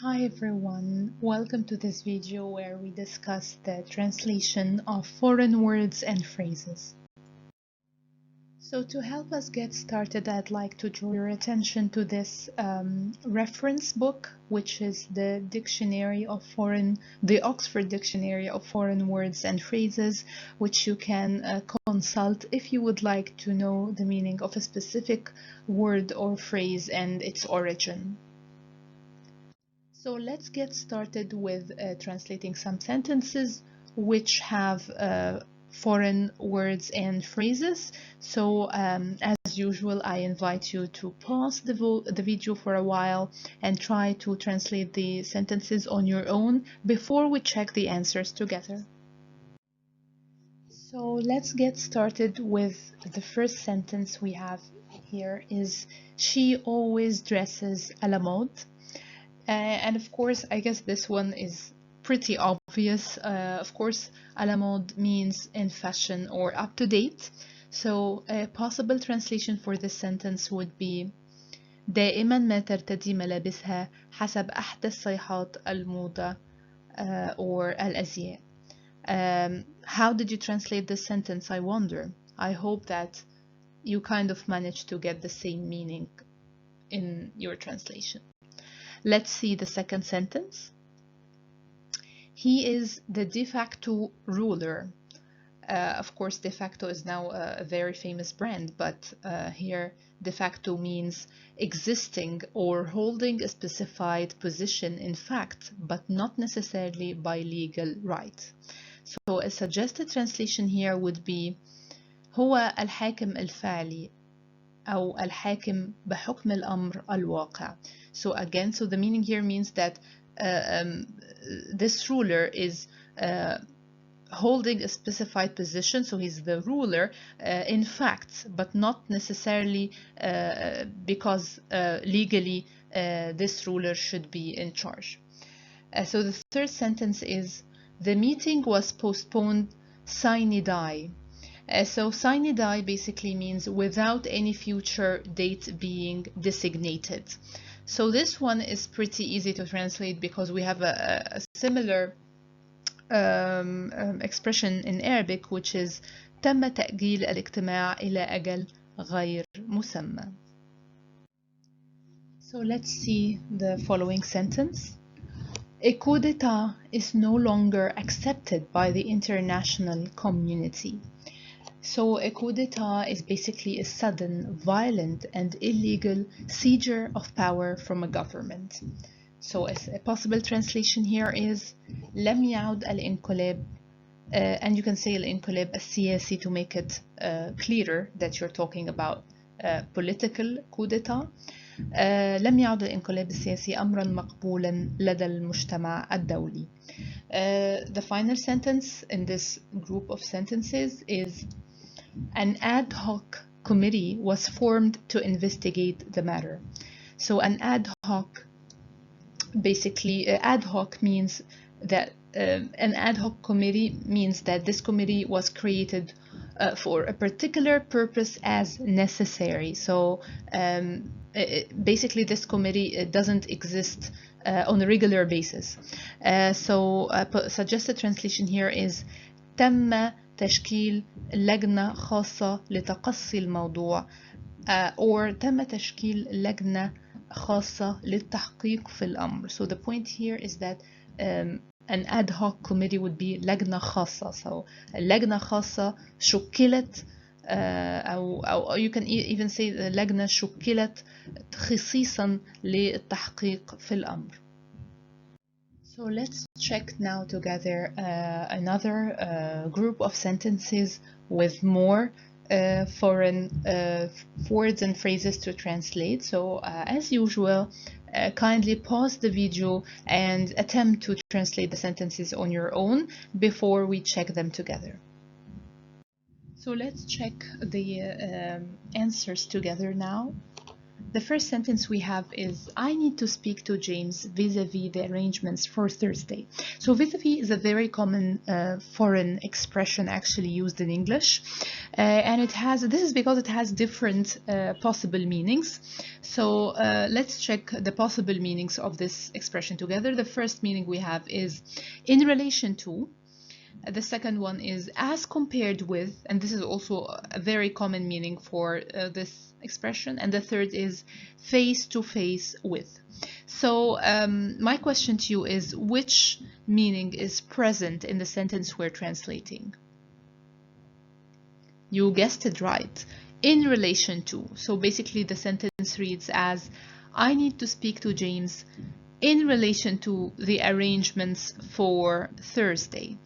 Hi everyone, welcome to this video where we discuss the translation of foreign words and phrases. So to help us get started, I'd like to draw your attention to this reference book, which is the Oxford Dictionary of Foreign Words and Phrases, which you can consult if you would like to know the meaning of a specific word or phrase and its origin. So let's get started with translating some sentences which have foreign words and phrases. So as usual, I invite you to pause the video for a while and try to translate the sentences on your own before we check the answers together. So let's get started with the first sentence we have here is she always dresses à la mode. And of course, I guess this one is pretty obvious. Of course, à la mode means in fashion or up to date. So a possible translation for this sentence would be دائما ما ترتدي ملابسها حسب أحدث صيحات الموضة or الأزياء. How did you translate this sentence, I wonder? I hope that you kind of managed to get the same meaning in your translation. Let's see the second sentence. He is the de facto ruler. Of course, de facto is now a very famous brand, but here de facto means existing or holding a specified position in fact, but not necessarily by legal right. So a suggested translation here would be هو الحاكم الفعلي أو الحاكم بحكم الأمر الواقع. So again, so the meaning here means that this ruler is holding a specified position, so he's the ruler in fact, but not necessarily because legally this ruler should be in charge. So the third sentence is the meeting was postponed sine die. So sine die basically means without any future date being designated. So this one is pretty easy to translate because we have a similar expression in Arabic, which is تم تأجيل الاجتماع إلى أجل غير مسمى. So let's see the following sentence. A coup d'etat is no longer accepted by the international community. So a coup d'etat is basically a sudden, violent, and illegal seizure of power from a government. So a possible translation here is لم يعد الانقلاب and you can say الانقلاب السياسي to make it clearer that you're talking about political coup d'etat. لم يعد الانقلاب السياسي أمرا مقبولا لدى المجتمع الدولي. The final sentence in this group of sentences is an ad hoc committee was formed to investigate the matter. So an ad hoc, basically ad hoc means that an ad hoc committee means that this committee was created for a particular purpose as necessary. So basically this committee doesn't exist on a regular basis. So suggested translation here is تم تشكيل لجنة خاصة لتقصي الموضوع or تم تشكيل لجنة خاصة للتحقيق في الأمر. So the point here is that an ad hoc committee would be لجنة خاصة. So لجنة خاصة شكلت أو you can even say لجنة شكلت خصيصا للتحقيق في الأمر. So let's check now together another group of sentences with more foreign words and phrases to translate. So as usual, kindly pause the video and attempt to translate the sentences on your own before we check them together. So let's check the answers together now. The first sentence we have is, I need to speak to James vis-a-vis the arrangements for Thursday. So vis-a-vis is a very common foreign expression actually used in English. And this is because it has different possible meanings. So let's check the possible meanings of this expression together. The first meaning we have is in relation to. The second one is as compared with, and this is also a very common meaning for this expression. And the third is face to face with. So my question to you is, which meaning is present in the sentence we're translating? You guessed it right. In relation to. So basically the sentence reads as, I need to speak to James in relation to the arrangements for Thursday.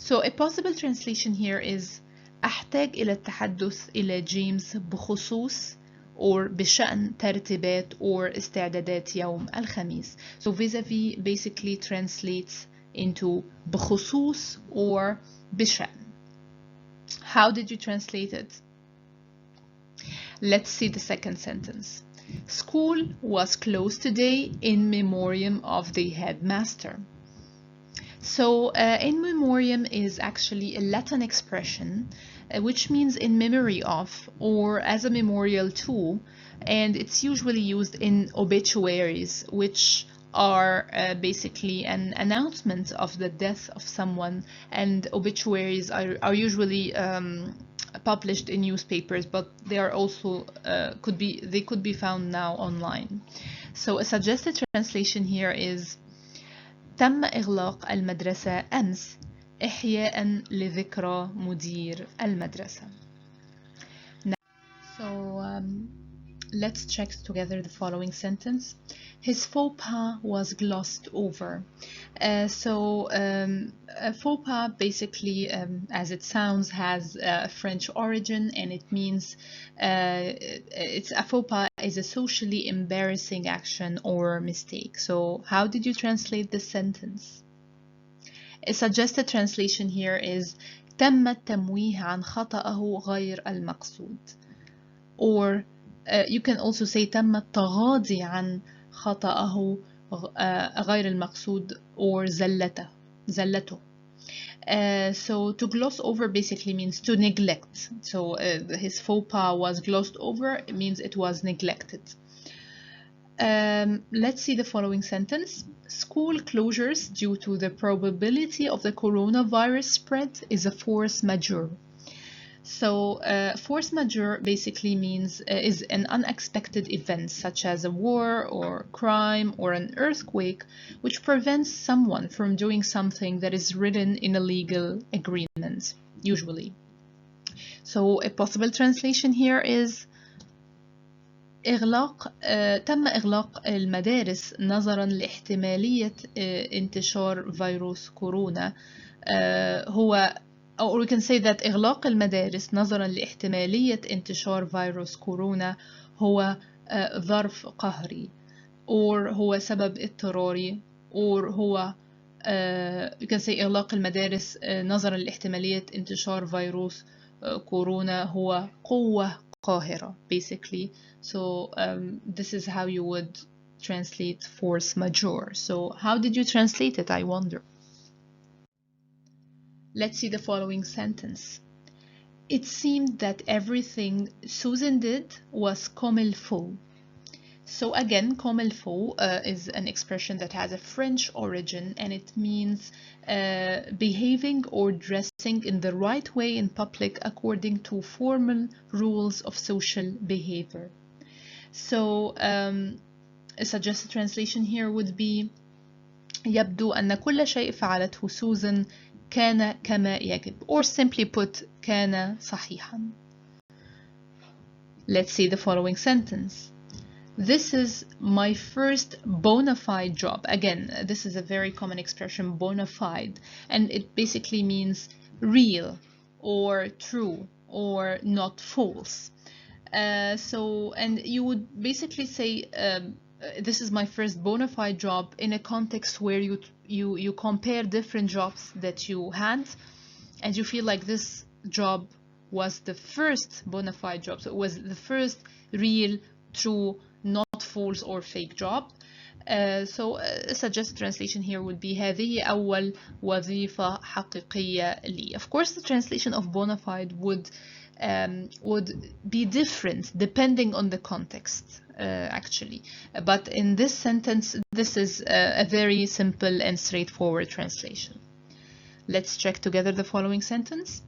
So a possible translation here is أحتاج إلى التحدث إلى جيمس بخصوص or بشأن ترتيبات or استعدادات يوم الخميس. So vis-a-vis basically translates into بخصوص or بشأن. How did you translate it? Let's see the second sentence. School was closed today in memoriam of the headmaster. So in memoriam is actually a Latin expression which means in memory of or as a memorial to, and it's usually used in obituaries, which are basically an announcement of the death of someone, and obituaries are usually published in newspapers, but they are also could be found now online. So a suggested translation here is تم إغلاق المدرسة أمس إحياء لذكرى مدير المدرسة. So let's check together the following sentence. His faux pas was glossed over. A faux pas basically, as it sounds, has a French origin, and it means a faux pas is a socially embarrassing action or mistake. So how did you translate this sentence? A suggested translation here is تم التمويه عن خطأه غير المقصود. Or you can also say تم التغاضي عن خطأه غير المقصود or زلته. So to gloss over basically means to neglect. So his faux pas was glossed over. It means it was neglected. Let's see the following sentence. School closures due to the probability of the coronavirus spread is a force majeure. So force majeure basically means is an unexpected event such as a war or crime or an earthquake which prevents someone from doing something that is written in a legal agreement, usually. So a possible translation here is تم إغلاق المدارس نظرا لاحتمالية انتشار فيروس كورونا هو or we can say that إغلاق المدارس نظرا لاحتمالية انتشار فيروس كورونا هو ظرف قهري or هو سبب اضطراري or هو you can say إغلاق المدارس نظرا لاحتمالية انتشار فيروس كورونا هو قوة قاهرة basically. So this is how you would translate force majeure. So how did you translate it, I wonder? Let's see the following sentence. It seemed that everything Susan did was comme il faut. So again, comme il faut is an expression that has a French origin, and it means behaving or dressing in the right way in public according to formal rules of social behavior. So a suggested translation here would be يبدو أن كل شيء فعلته سوزان كان كما يجب, or simply put كان صحيحا. Let's see the following sentence. This is my first bona fide job. Again, this is a very common expression, bona fide, and it basically means real or true or not false. And you would basically say this is my first bona fide job in a context where you compare different jobs that you had, and you feel like this job was the first bona fide job. So it was the first real, true, false or fake job. So a suggested translation here would be هذه أول وظيفة حقيقية لي. Of course, the translation of bona fide would be different depending on the context, actually. But in this sentence, this is a very simple and straightforward translation. Let's check together the following sentence.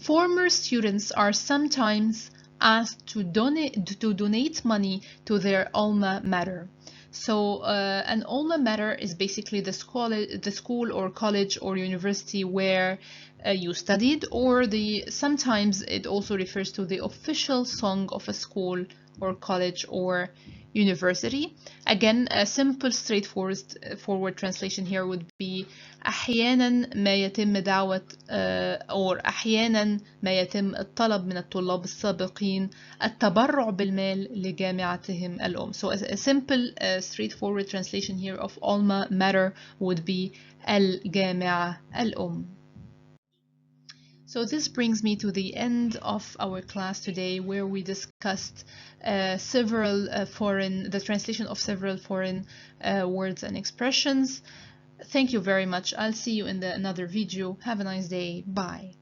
Former students are sometimes asked to donate money to their alma mater. So an alma mater is basically the school or college or university where you studied, or sometimes it also refers to the official song of a school or college or university. Again, a simple straightforward translation here would be أحيانا ما يتم دعوة or أحيانا ما يتم الطلب من الطلاب السابقين التبرع بالمال لجامعتهم الأم. So a simple straightforward translation here of alma mater would be الجامعة الأم. So this brings me to the end of our class today, where we discussed the translation of several foreign words and expressions. Thank you very much. I'll see you in another video. Have a nice day. Bye.